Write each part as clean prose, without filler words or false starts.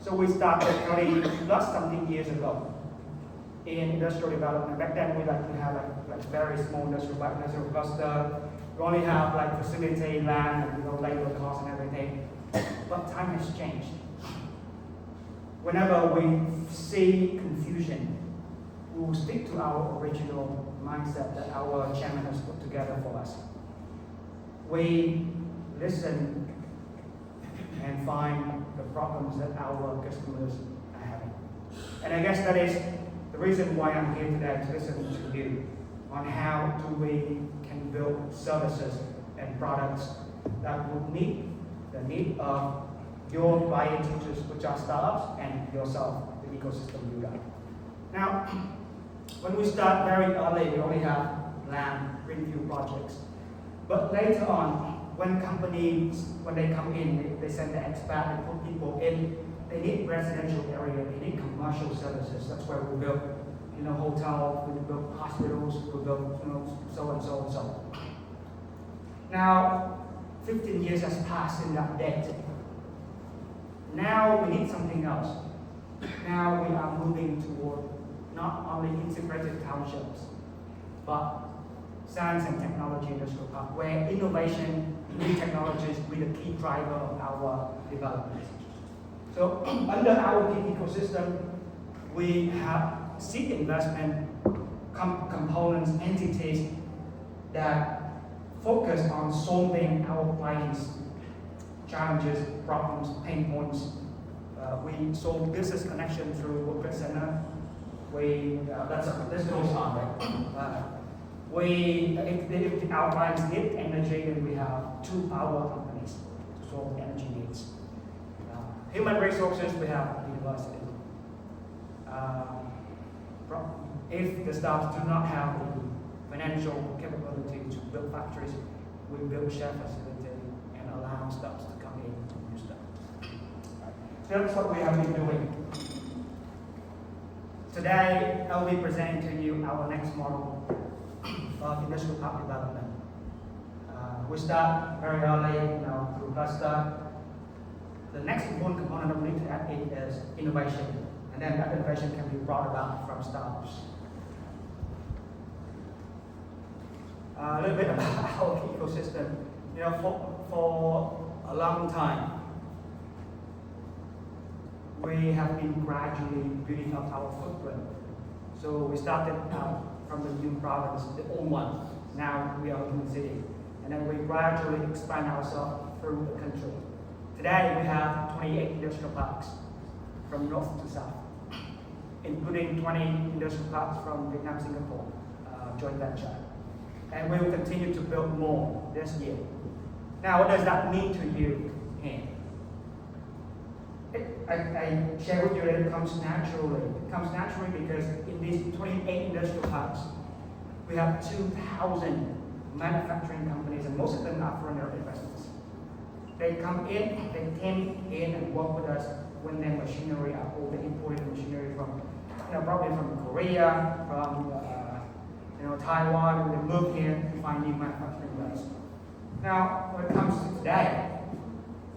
So we started 30 plus something years ago in industrial development. Back then we like to have like very small industrial cluster. We only have like facility, land, and labor costs and everything. But time has changed. Whenever we see confusion, we will stick to our original mindset that our chairman has put together for us. We listen and find the problems that our customers are having. And I guess that is the reason why I'm here today, to listen to you on how do we can build services and products that would meet the need of your clients, which are startups, and yourself, the ecosystem builder. Now, when we start very early, we only have land, greenfield projects. But later on, when companies, when they come in, they send the expat, they put people in, they need residential area, they need commercial services. That's where we build, hotels, we build hospitals, we build, so and so and so. Now, 15 years has passed in that date. Now we need something else. Now we are moving toward not only integrated townships, but science and technology industrial park, where innovation, new technologies will be the key driver of our development. So under our key ecosystem, we have seed investment components, entities that focus on solving our clients' challenges, problems, pain points. We solve business connection through World Center. This goes on, right? If our clients need energy, then we have 2 power companies to solve energy needs. Human resources, we have university. If the staff do not have the financial capability to build factories, we build shared facility and allow staff to come in and use them. So that's what we have been doing. Today, I'll be presenting to you our next model of industrial park development. We start very early, through cluster. The next important component that we need to add in is innovation, and then that innovation can be brought about from startups. A little bit about our ecosystem. For a long time, we have been gradually building up our footprint. So we started out from the new province, the old one. Now we are in the city. And then we gradually expand ourselves through the country. Today we have 28 industrial parks from north to south, including 20 industrial parks from Vietnam, Singapore, joint venture. And we will continue to build more this year. Now, what does that mean to you here? I share with you that it comes naturally. It comes naturally because in these 28 industrial parks, we have 2,000 manufacturing companies, and most of them are foreign investors. They come in, they came in and work with us when their machinery are old. They imported machinery from, probably from Korea, from Taiwan, and they move here to find new manufacturing base. Now, when it comes to today,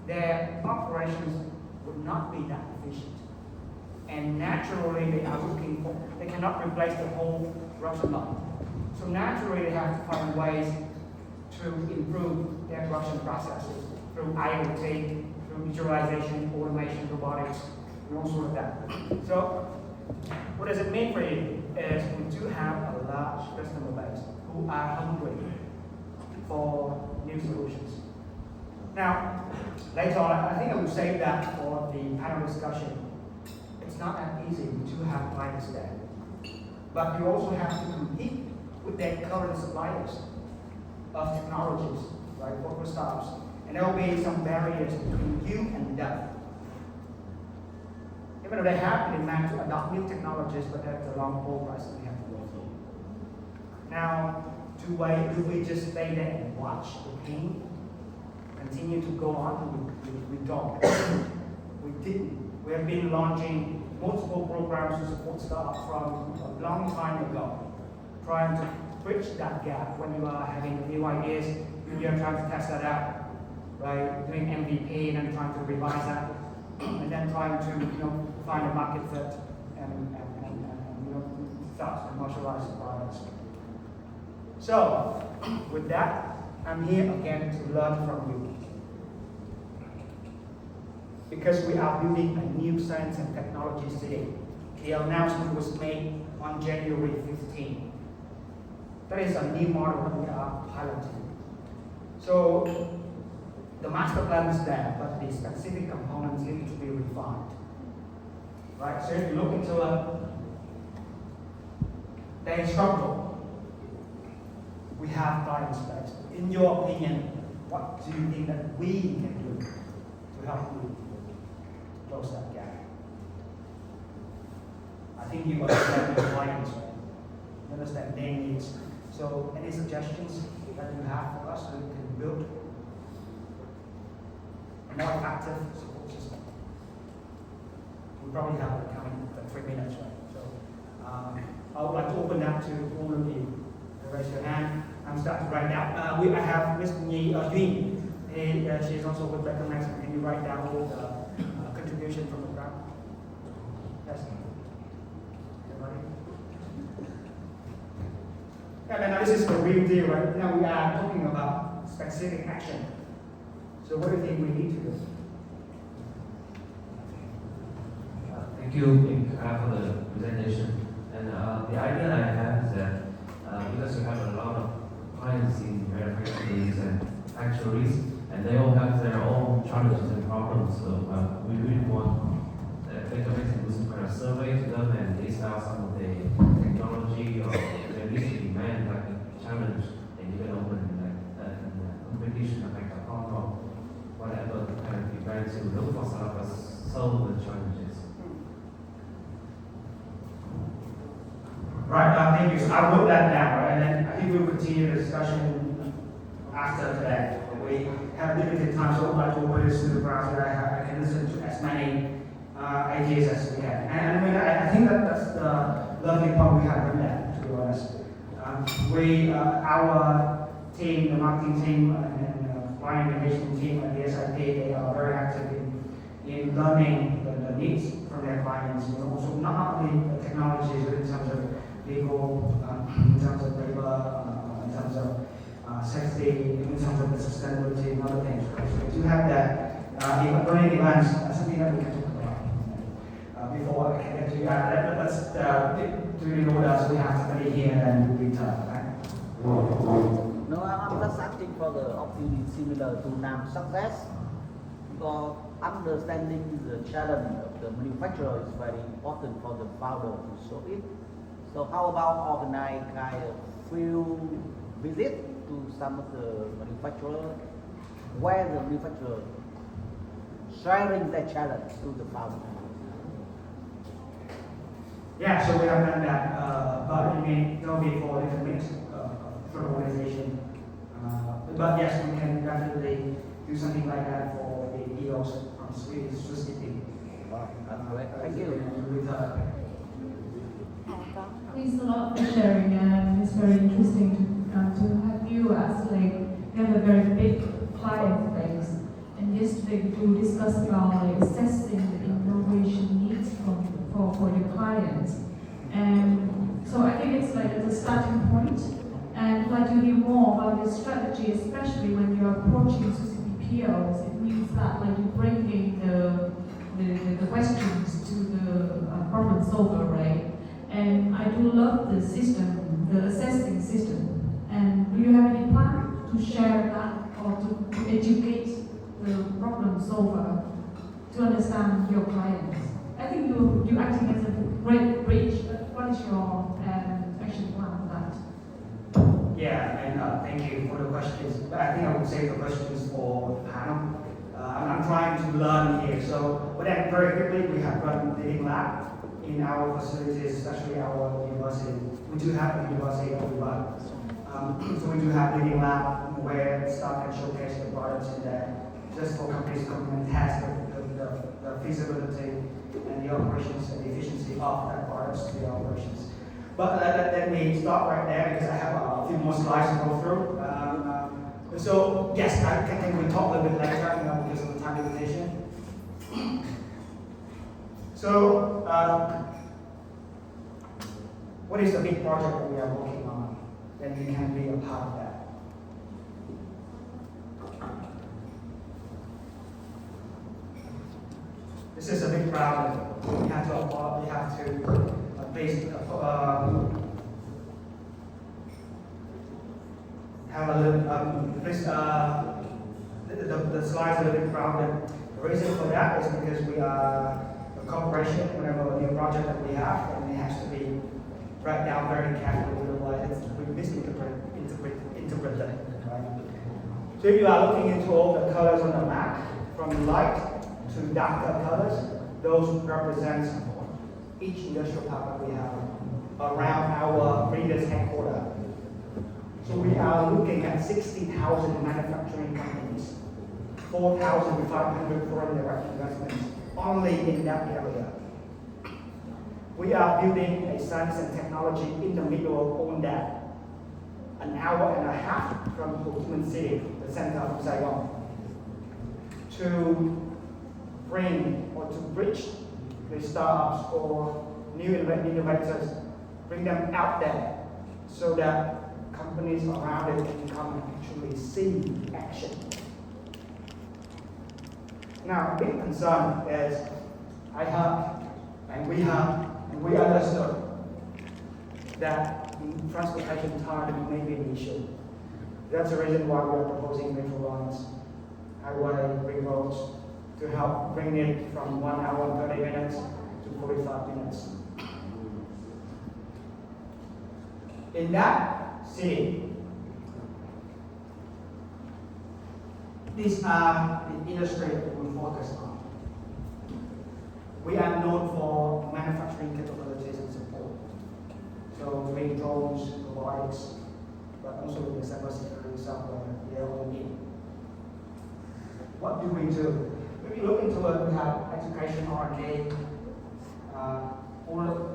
their operations would not be that efficient. And naturally, they cannot replace the whole production line. So naturally, they have to find ways to improve their production processes through IoT, through visualization, automation, robotics, and all sorts of that. So, what does it mean for you? Is we do have a large customer base who are hungry for new solutions. Now, later on, I think I will save that for the panel discussion. It's not that easy to have clients there. But you also have to compete with their current suppliers of technologies, right, for startups. And there will be some barriers between you and them. Even though they have the demand to adopt new technologies, but that's a long haul price that we have to go through. Now, do we just stay there and watch the pain continue to go on? We don't. We didn't. We have been launching multiple programs to support startups from a long time ago, trying to bridge that gap when you are having new ideas, when you're trying to test that out, right? Doing MVP and then trying to revise that. and then trying to find a market fit and start to commercialize the products. So with that, I'm here again to learn from you. Because we are building a new science and technology city. The announcement was made on January 15. That is a new model that we are piloting. So the master plan is there, but the specific components need to be refined. Right? So if you look into the structure, we have client space. In your opinion, what do you think that we can do to help you close that gap? I think you understand your clients, right? You understand their needs. So any suggestions that you have for us so we can build a more effective support system? We probably have it coming in 3 minutes, right? So I would like to open that to all of you. Raise your hand. I'm starting right now. I have Ms. Nhi Duyên. She's also with Becamex. Can you write down all the contribution from the crowd? Yes. Everybody? Yeah, now this is the real deal, right? Now we are talking about specific action. So what do you think we need to do? Thank you for the presentation. And the idea I have is that because we have a lot of clients in manufacturers and factories, and they all have their own challenges and problems. So we really want Becamex to do some kind of survey to them and list out some of the technology or their least demand, like a challenge that you can open competition like a hall or whatever kind of event to look for some of us solve the challenges. Right, thank you. So I wrote that down, right? And then I think we'll continue the discussion after today. We have limited time, so I'd like to open this to the crowd so that I can listen to as many ideas as we can. And I mean, I think that's the lovely part we have written down, to be honest. Our team, the marketing team, and client engagement team, and the SIP, they are very active in learning the needs from their clients. Also, not only the technologies, but in terms of legal, in terms of labor, in terms of safety, in terms of the sustainability and other things. Right? So we do have that learning events, something that we can talk about before I can get to you. Let's do you know that we have somebody here and we return, right? No, I'm just asking for the opportunity similar to NAM success, because understanding the challenge of the manufacturer is very important for the founder to solve it. So how about organize kind of field visit to some of the manufacturers, where the manufacturer sharing their challenge to the founder? Yeah, so we have done that, but it may not be for different mix for organization. But yes, we can definitely do something like that for the EOS from Sweden specifically. Wow, that's great. Thank you. Thanks a lot for sharing, and it's very interesting to have you as you have a very big client base. And yesterday we discussed about assessing the innovation needs for your clients. And so I think it's at the starting point. And I'd like to hear more about the strategy, especially when you're approaching POs. It means that you're bringing the questions to the problem solver, right? And I do love the system, the assessing system. And do you have any plan to share that or to educate the problem solver to understand your clients? I think you're acting as a great bridge, but what is your action plan for that? Yeah, and thank you for the questions. I think I would say the questions for the panel. I'm trying to learn here. So, but then very quickly, we have run the Leading Lab in our facilities, especially our university. We do have a university that we run. So we do have Leading Lab where staff can showcase the products in there, just for companies to come and test the feasibility and the operations and the efficiency of that products to the operations. But let me stop right there because I have a few more slides to go through. So yes, I think we talk a little bit later, because of the time limitation. So, what is the big project that we are working on? Then you can be a part of that. This is a big problem. We have to have a little, the slides are a bit crowded. The reason for that is because we are a corporation. Whenever a new project that we have, and it has to be written down very carefully, otherwise we misinterpreted. Right? So if you are looking into all the colors on the map, from light to darker colors, those represent each industrial park that we have around our previous headquarters. So we are looking at 60,000 manufacturing companies, 4,500 foreign direct investments only in that area. We are building a science and technology in the middle of all that, an hour and a half from Ho Chi Minh City, the center of Saigon, to bring or to bridge the startups or new innovators, bring them out there so that companies around it can come and actually see action. Now, big concern is I heard and we understood that transportation time may be an issue. That's the reason why we are proposing metro lines, highway, ring roads, to help bring it from 1 hour and 30 minutes to 45 minutes. In that city, these are the industry that we focus on. We are known for manufacturing capabilities and support. So making drones, robotics, but also the cybersecurity software, the LOE. What do we do? If you look into it, we have education, R&D,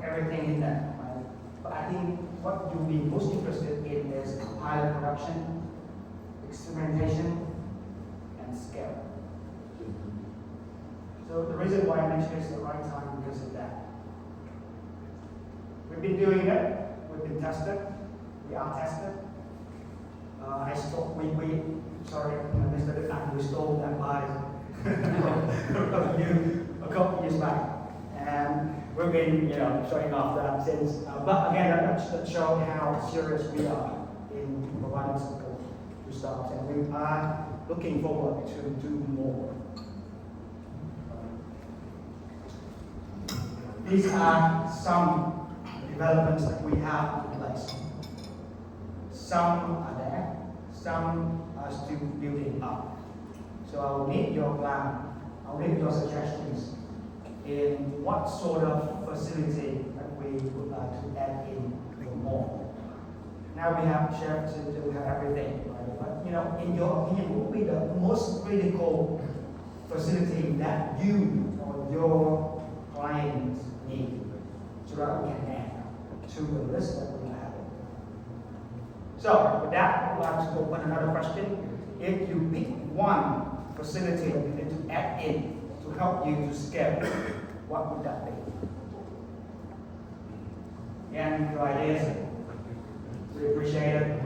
everything in there, right? But I think what you'll be most interested in is pilot production, experimentation, and scale. So the reason why I mentioned it's the right time because of that. We've been doing it, we've been tested, we are tested. Sorry, Mr. Vietnam, we stole that by a couple of years back. And we've been, showing off that since. But again, that shows how serious we are in providing support to startups, and we are looking forward to do more. These are some developments that we have in place. Some are there, some are still building up. So I will need your plan, I will need your suggestions in what sort of facility that we would like to add in more. Now we have chefs, we have everything, right? But in your opinion, what would be the most critical facility that you or your clients need so that we can add to the list that we have? So with that, I would like to open another question. If you pick one facility that you need to add in to help you to scale, what would that be? Again, your ideas, we appreciate it.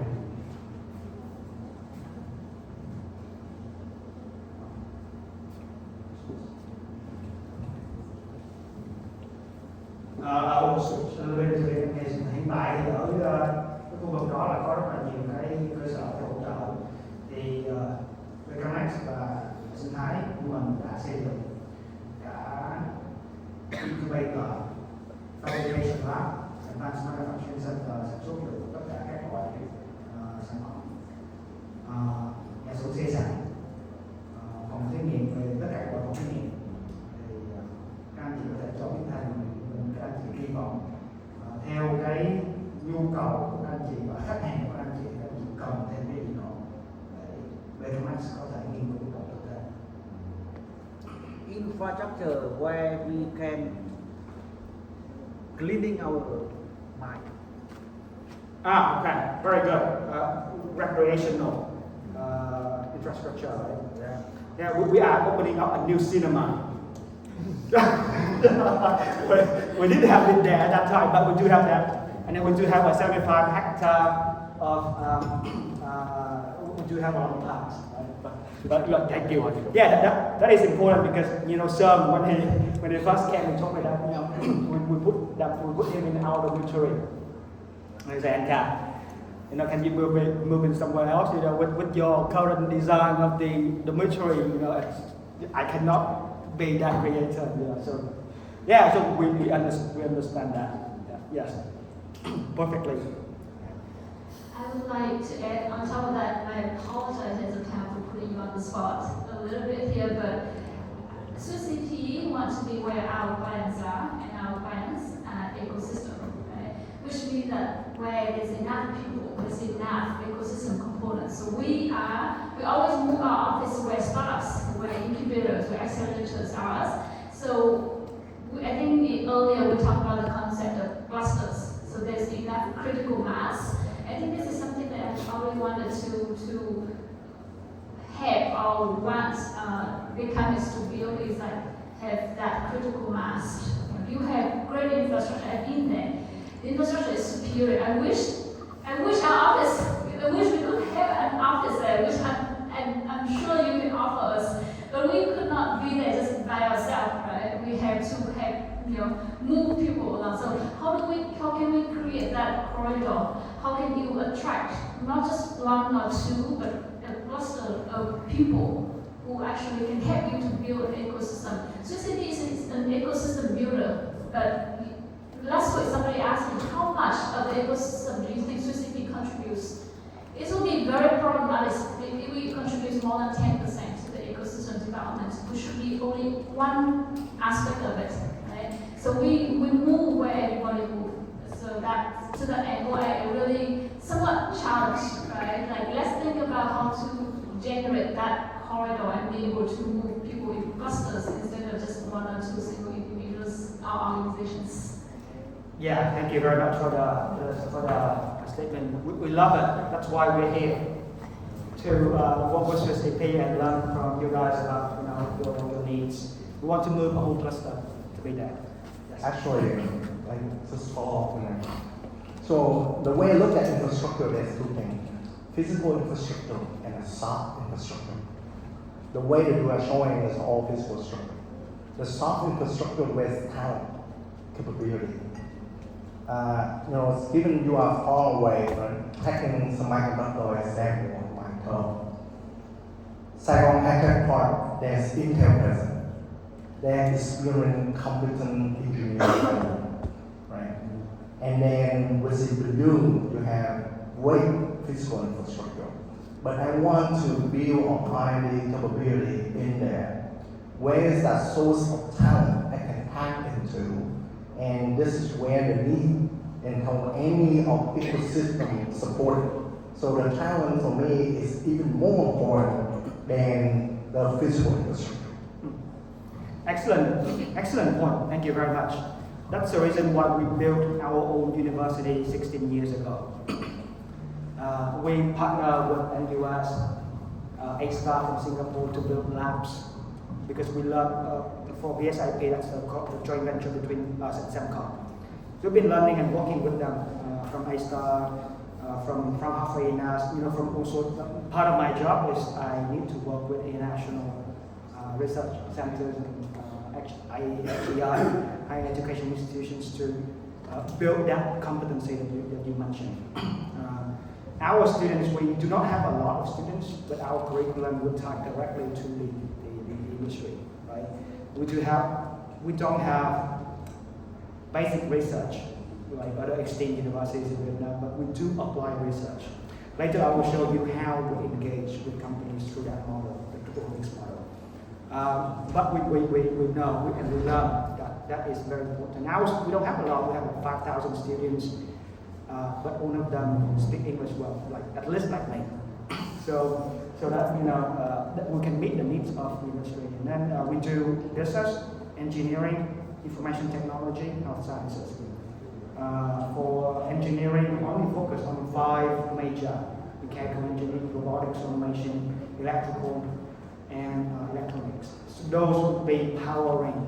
Hiện tại thì ở cái khu vực đó là có rất là nhiều cái cơ sở để hỗ trợ. Thì Becamex và sinh thái của mình đã xây dựng cả incubator, fabrication lab, advanced manufacturing center sản xuất được tất cả các loại sản phẩm, nhà xưởng xe sẵn, phòng thí nghiệm về tất cả các loại phòng thí nghiệm. Thì các anh chị có thể cho biết thêm các anh chị hy vọng theo cái nhu cầu của các anh chị và khách hàng của các anh chị cần thêm cái gì nữa để Becamex có thể nghiên cứu tổng thực tế. Infrastructure where we can cleaning our mind. Okay, very good. Recreational infrastructure. Right? Yeah, we are opening up a new cinema. we didn't have it there at that time, but we do have that. And then we do have a 75 hectare of, we do have a lot of plants. But thank you. Yeah, that is important because, you know, some when he first came, he told me that, you know, we put him in our dormitory. I said, you know, can you move in somewhere else? You know, with your current design of the dormitory, you know, I cannot be that creative. You know, so yeah, so we understand that. Yeah, yes, perfectly. I would like to add on top of that, I apologize as a time for putting you on the spot a little bit here, but SUCP wants to be where our clients are and our clients' ecosystem, right? Which means that where there's enough people, there's enough ecosystem components. So we always move our office where startups, where incubators, where accelerators are. So I think earlier we talked about the concept of clusters. So there's enough critical mass. I think this is something that I've always wanted to have or want Becamex to build is like have that critical mass. You have great infrastructure. I've been there. The infrastructure is superior. I wish our office. I wish we could have an office there. Which I'm sure you can offer us, but we could not be there just by ourselves, right? We have to have move people along. So how can we create that corridor? How can you attract not just one or two, but a cluster of people who actually can help you to build an ecosystem? So city is an ecosystem builder, but last week somebody asked me how much of the ecosystem do you think SUCP contributes? It will be very problematic if we contribute more than 10% to the ecosystem development, which should be only one aspect of it, right? So we move where everybody moves. So that to that angle, I really somewhat challenged, right? Like let's think about how to generate that corridor and be able to move people in clusters instead of just one or two single individuals or organizations. Yeah, thank you very much for the statement. We love it. That's why we're here to work with SUCP and learn from you guys about your needs. We want to move a whole cluster to be there. Yes. Actually, like just follow up on that. So the way I look at infrastructure, there's two things: physical infrastructure and a soft infrastructure. The way that you are showing is all physical structure. The soft infrastructure with talent, capability. Given you are far away, right? Taking semiconductor example, Saigon High-Tech Park, there's Intel present. There's experienced, competent engineers, right? And then within you have great physical infrastructure. But I want to build or find the capability in there. Where is that source of talent I can tap into? And this is where the need and how any of ecosystem support. So the talent for me is even more important than the physical infrastructure. Excellent point. Thank you very much. That's the reason why we built our own university 16 years ago. We partner with NUS, A-Star from Singapore to build labs because we learn for BSIP, that's the joint venture between us and Semcom. So we've been learning and working with them from A-Star, from Afrinas, from also part of my job is I need to work with international research centers and HEI, higher education institutions to build that competency that you mentioned. Our students, we do not have a lot of students, but our curriculum would tie directly to the industry, right? We don't have basic research like other extinct universities in Vietnam, but we do apply research. Later I will show you how we engage with companies through that model, the Becamex model. But we know and we learn that is very important. Now we don't have a lot, we have 5,000 students, but all of them speak English well, like at least like me. So that that we can meet the needs of the industry. And then we do business, engineering, information technology, health sciences. For engineering, we only focus on 5 major: mechanical engineering, robotics, automation, electrical, and electronics. So those would be powering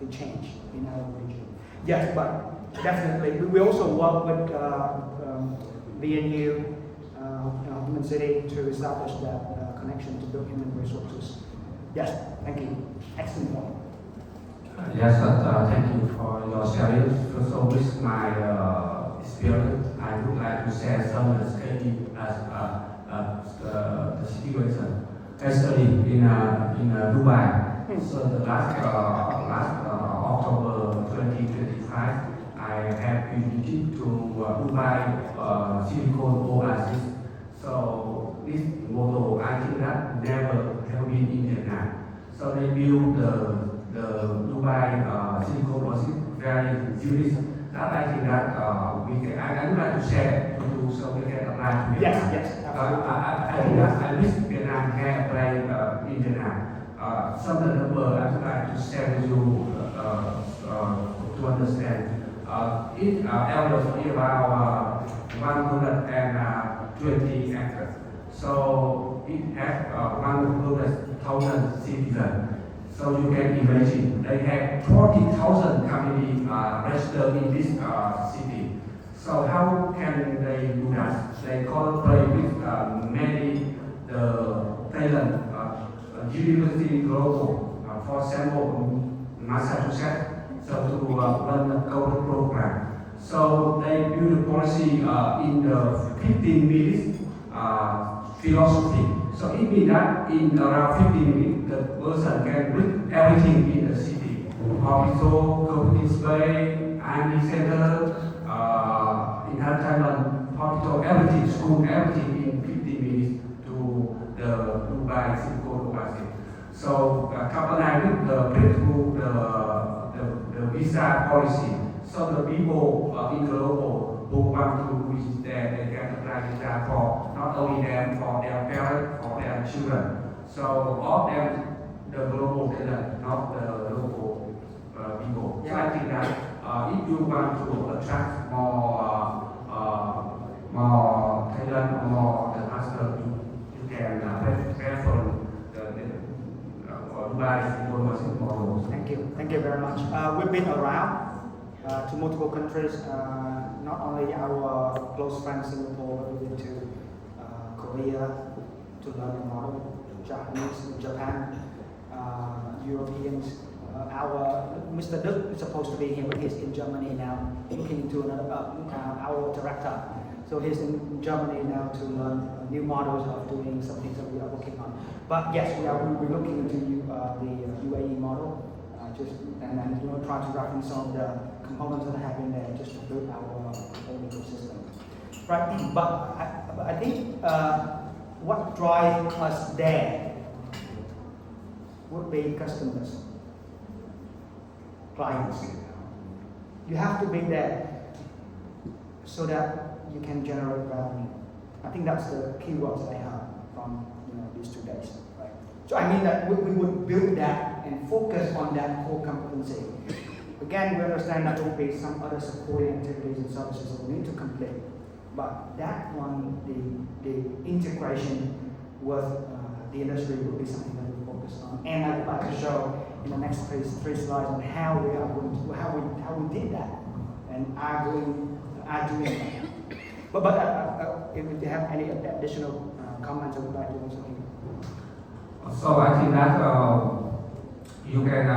change in our region. Yes, but definitely we also work with BNU, Human City to establish that connection to build human resources. Yes, thank you. Excellent point. Yes, thank you for your sharing. So with my experience, I would like to share some of the study as the situation, especially in Dubai. So the last October 2025, I have visited to Dubai Silicon Oasis. So this model, I think that never have been in Vietnam. So they build the Dubai Silicon Oasis very unique. That I think that I would like to share to you so we can apply to Vietnam. Yes, I think that I wish Vietnam can apply in Vietnam. Some of the number I would like to share with you to understand. It elders is about 120 acres. So it has 100,000 citizens. So you can imagine they have 40,000 community registered in this city. So how can they do that? They collaborate with many the talent university global, for example, Massachusetts, so to run a code program. So they build a policy in the 15 minutes philosophy. So it means that in around 15 minutes, the person can read everything in the city. Hospital, community space, IT center, entertainment, hospital, everything, school, everything in 15 minutes to the Dubai Silicon Oasis. So combined with the breakthrough, the visa policy, so the people in global who want to visit there, they can apply visa for not only them, for their parents, for their children. So all them, the global talent, not the local people. So I think that if you want to attract more talent, more the master, you can prepare for the models. Thank you very much. We've been around to multiple countries, not only our close friends Singapore, but we've been to Korea to learn the model, Japanese, Japan, Europeans. Our Mr. Duc is supposed to be here, but he's in Germany now, looking into another, our director. So he's in Germany now to learn new models of doing some things that we are working on. But yes, we're looking into the UAE model, and try to reference some of the components that I have in there just to build our own ecosystem. Right, but I think what drives us there would be customers, clients. You have to be there so that you can generate revenue. I think that's the keywords I have from these 2 days. Right? So I mean that we would build that and focus on that core competency. Again, we understand that there will be some other supporting activities and services that we need to complete. But that one, the integration with the industry will be something that we focus on. And I would like to show in the next three slides on how we did that and are doing that. But if you have any additional comments, I would like to also hear. So I think that you can,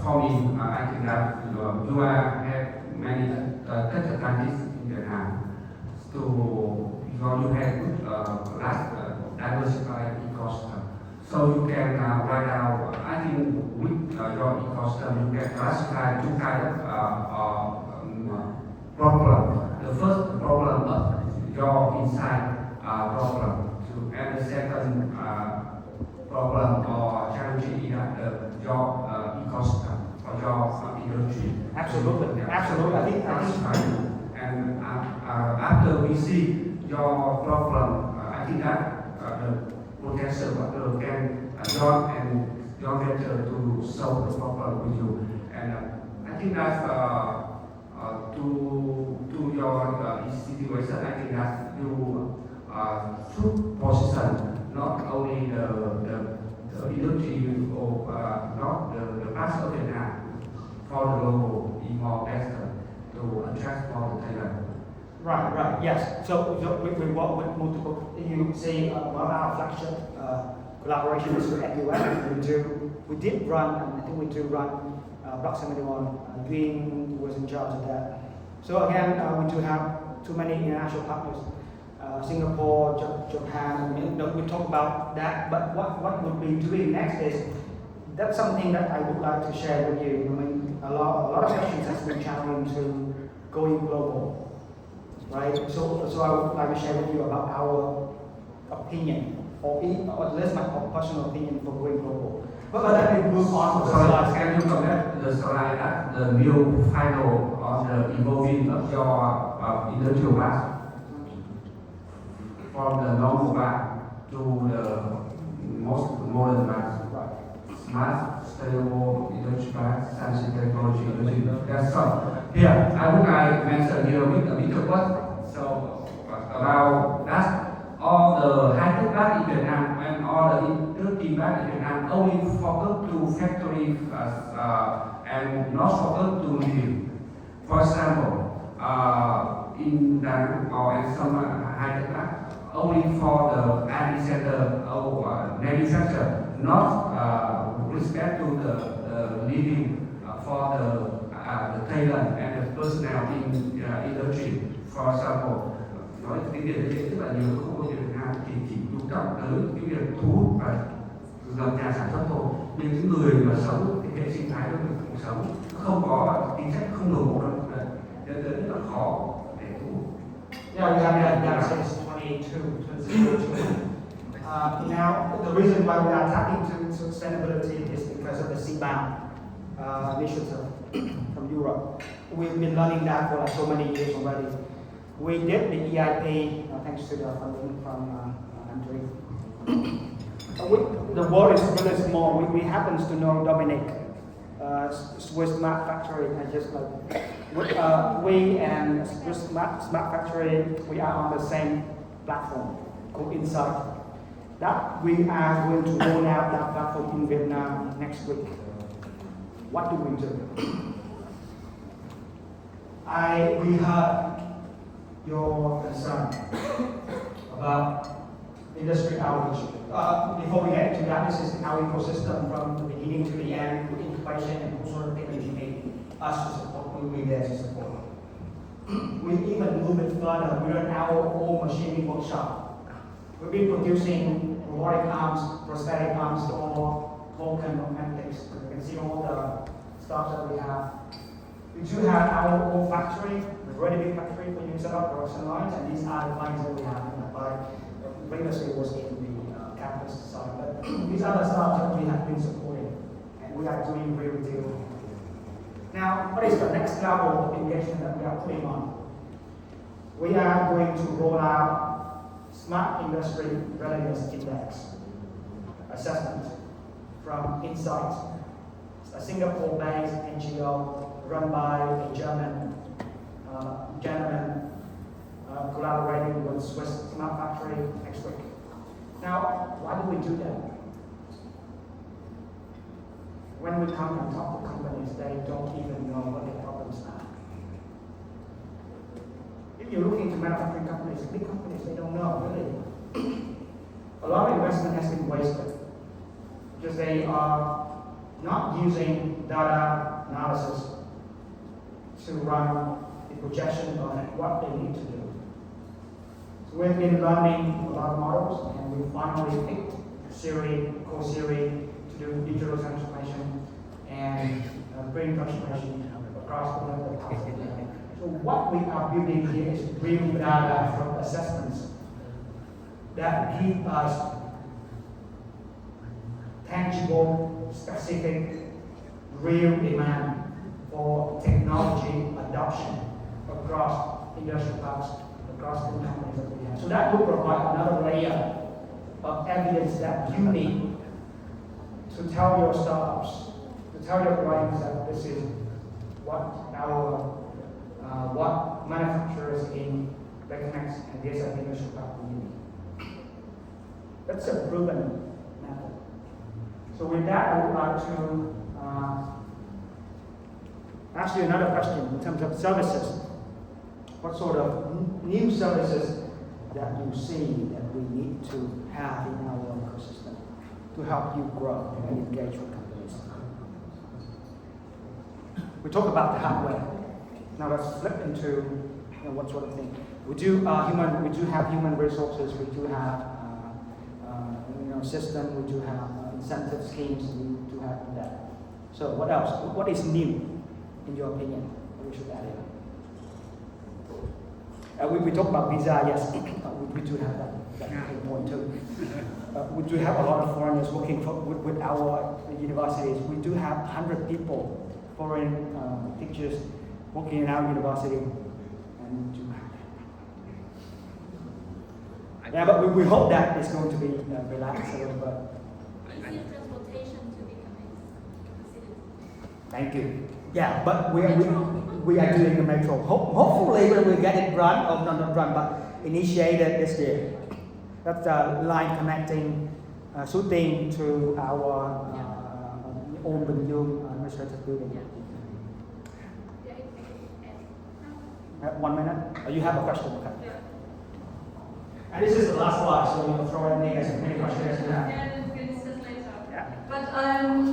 for me, I think that you have many tech advantages in Vietnam. So you have large diversified ecosystem. So you can right now, I think with your ecosystem, you can classify 2 kinds of problem. The first problem is your inside problem. And the second problem or challenge is your ecosystem or your industry. Absolutely. I think and after we see your problem, I think that the potential worker can join and join better to solve the problem with you. And I think that to your situation, I think that you should position not only the industry or not parts of Vietnam for the local import export to attract more Thailand. Right, yes. So we work with multiple, you see, one of our flagship collaboration is with NUS. We did run, and I think we do run Block 71. Green was in charge of that. So again, we do have too many international partners. Singapore, Japan, we talk about that, but what we'll be doing next is, that's something that I would like to share with you. I mean, a lot of questions has been challenged to going global, right? So I would like to share with you about our opinion, or at least my personal opinion for going global. But let me move on to the Sorry, slides. can you comment the slide at the new final on the evolving of your industrial bus from the normal bus to the most modern bus? Smart, scalable, industrial bus, science technology. That's all. Here, I would like to mention here with a bigger word. So about that. All the high-tech bus in Vietnam and all the industry bus in Vietnam only focus to factory and not focus to retail. For example, in the or some high-tech bus only for the R&D center or manufacturer, not respect to the living for the talent and the personnel in industry. For example, nói tiếng Việt rất là nhiều khu công nghiệp Việt Nam thì chỉ chú trọng tới cái việc thu hút và làm nhà sản xuất thôi, nhưng những người mà sống cái hệ sinh thái của cuộc sống không có tính chất không đồng bộ đâu, dẫn đến rất là khó để thu hút. Yeah, we have that since 2022. Now, the reason why we are tapping to sustainability is because of the CBAM initiative from Europe. We've been learning that for like so many years already. We did the EIP, thanks to the funding from Andrew. The world is really small. We happen to know Dominic, Swiss Smart Factory, and just like we and Swiss Smart Factory, we are on the same platform called Insight. That we are going to roll out that platform in Vietnam next week. What do we do? We heard your concern about industry outreach. Before we get to that, this is our ecosystem from the beginning to the end, with incubation and also educate us to support. We'll be there to support. We even move it further. We're in our own machining workshop. We've been producing robotic arms, prosthetic arms, or Vulcan magnetics. You can see all the stuff that we have. We do have our own factory, a really big factory for you to set up production lines, and these are the lines that we have in the bike. Previously was in the campus side, but these are the stuff that we have been supporting, and we are doing real deal. Now, what is the next level of engagement that we are putting on? We are going to roll out Smart Industry Readiness Index assessment from Insight, a Singapore-based NGO run by a German gentleman collaborating with Swiss Smart Factory next week. Now, why do we do that? When we come and talk to companies, they don't even know what their problems are. If you look into manufacturing companies, big companies, they don't know, really. A lot of investment has been wasted because they are not using data analysis to run the projection of what they need to do. So we've been learning a lot of models, and we finally picked Siri, Co-Siri, to do digital transformation and brain transformation across the parts of the planet. So what we are building here is real data from assessments that give us tangible, specific, real demand for technology adoption across industrial parks, across the companies that we have. So that will provide another layer of evidence that you need to tell your startups, to tell your clients that this is what manufacturers in Becamex and the SIP industrial park need. That's a proven method. So with that, I would like to ask you another question in terms of services. What sort of new services that you see that we need to have in our ecosystem to help you grow and engage with companies? We talk about the hardware. Now let's flip into what sort of thing. We do have human resources. We do have system. We do have incentive schemes. We do have that. So what else? What is new, in your opinion? What we should add in? We talk about visa. Yes, we do have that point too. We do have a lot of foreigners working with our universities. We do have 100 people, foreign teachers, working in our university, and we do have. Yeah, but we hope that it's going to be relaxed a little bit. Easy transportation to Becamex. Thank you. Yeah, but we are doing the metro. Hopefully, when we get it run, or not run, but initiated this year. That's the line connecting shooting to our own Bình administrative building. 1 minute. You have a question, okay? And this is the last slide, so we'll throw in as many questions as you have. Yeah, we can discuss later. Yeah. But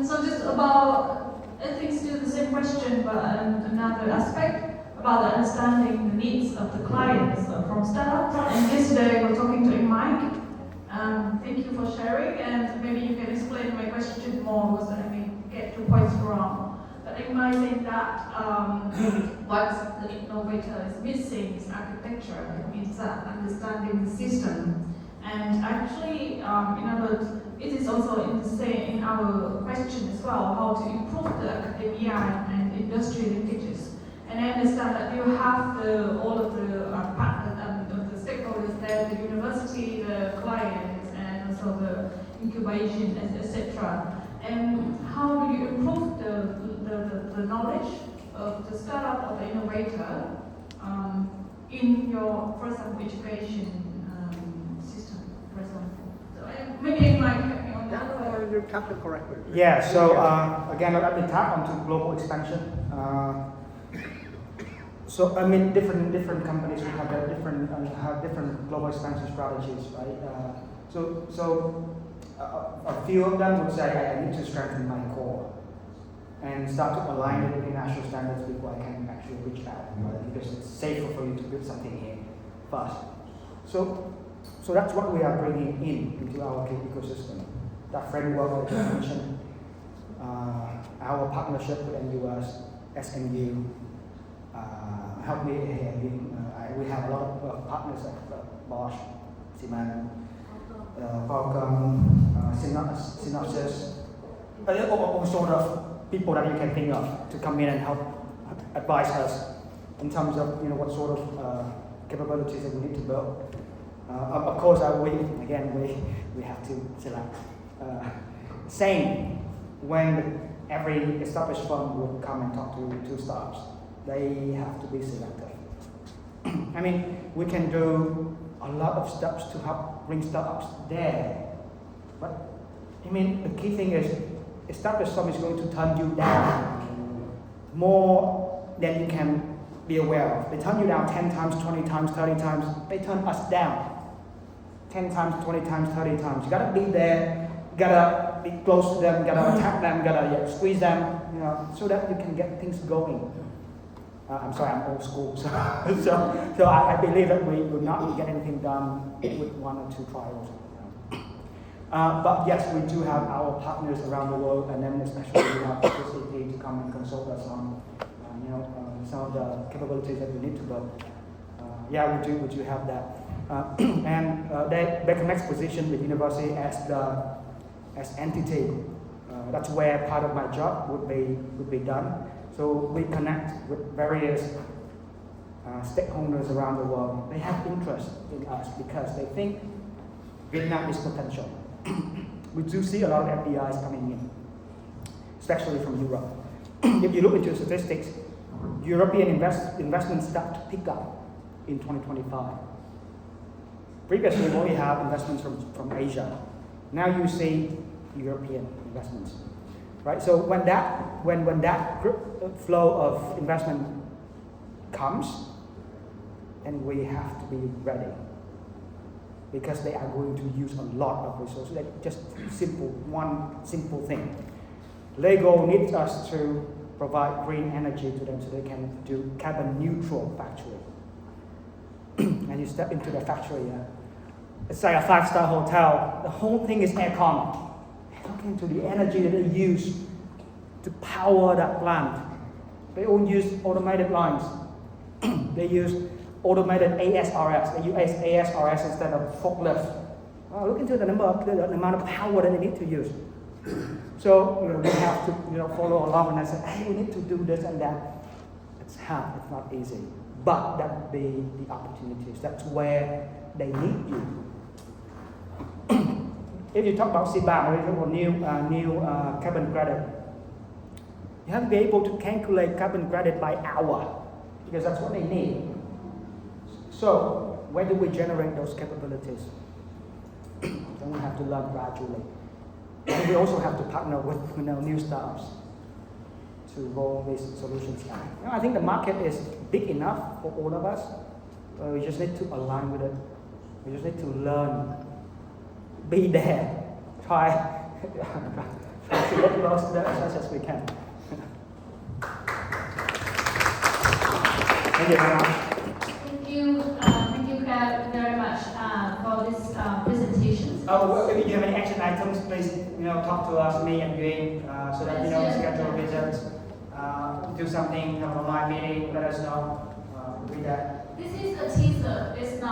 so just about, I think still the same question, but another aspect about the understanding the needs of the clients from startups. And yesterday we were talking to Mike. Thank you for sharing, and maybe you can explain my question more because I may get 2 points wrong. But in my saying that what the innovator is missing is architecture, it's understanding the system. And actually, in other words, it is also in our question as well, how to improve the academia and industry linkages. And I understand that you have all of the stakeholders there, the university, the clients, and also the incubation, etc. And how do you improve the knowledge of the startup or the innovator in your, for example, education system, for example? So maybe it might help me on that. You captured correctly. Yeah, so again, let me tap onto global expansion. So I mean, different companies will have their different global expansion strategies, right? So a few of them would say I need to strengthen my core and start to align with international standards before I can actually reach out, right? Because it's safer for you to build something here first. So that's what we are bringing into our ecosystem. That framework that I mentioned, our partnership with NUS, SNU, help me here. We have a lot of partners like Bosch, Siemens, Qualcomm, Synopsys, all sort of people that you can think of to come in and help advise us in terms of what sort of capabilities that we need to build. Of course, we have to select. Same when every established firm would come and talk to startups. They have to be selective. I mean, we can do a lot of steps to help bring startups there. But I mean, the key thing is, established firm is going to turn you down more than you can be aware of. They turn you down 10 times, 20 times, 30 times. They turn us down 10 times, 20 times, 30 times. You gotta be there, you gotta be close to them, you gotta attack them, you gotta squeeze them, so that you can get things going. I'm sorry, I'm old school, so I believe that we will not get anything done with 1 or 2 trials. But yes, we do have our partners around the world, and then especially we have the facility to come and consult us on, some of the capabilities that we need to build. Yeah, we do have that. And Becamex position with university as entity. That's where part of my job would be done. So we connect with various stakeholders around the world. They have interest in us because they think Vietnam is potential. We do see a lot of FDIs coming in, especially from Europe. If you look into statistics, European investments start to pick up in 2025. Previously, we only have investments from Asia. Now you see European investments, right? So when that when that flow of investment comes, then we have to be ready, because they are going to use a lot of resources. Like just one simple thing. Lego needs us to provide green energy to them so they can do carbon neutral factory. And you step into the factory, it's like a 5-star hotel. The whole thing is aircon. Look into the energy that they use to power that plant. They all use automated lines. They use automated ASRS. They use ASRS instead of forklift. Look into the amount of power that they need to use. So we have to follow along, and I said, hey, we need to do this and that. It's hard. It's not easy. But that would be the opportunities. That's where they need you. If you talk about CBAM, or new carbon credit, you have to be able to calculate carbon credit by hour, because that's what they need. So where do we generate those capabilities? Then we have to learn gradually. And we also have to partner with new startups to roll these solutions out. I think the market is big enough for all of us. We just need to align with it. We just need to learn, be there, try to get close to that as much as we can. Thank you very much. Thank you, Claire, very much for this presentation. If you have any action items, please talk to us, me and Yuen, so that schedule visits, do something, have an online meeting, let us know. Read that. This is a teaser. It's not.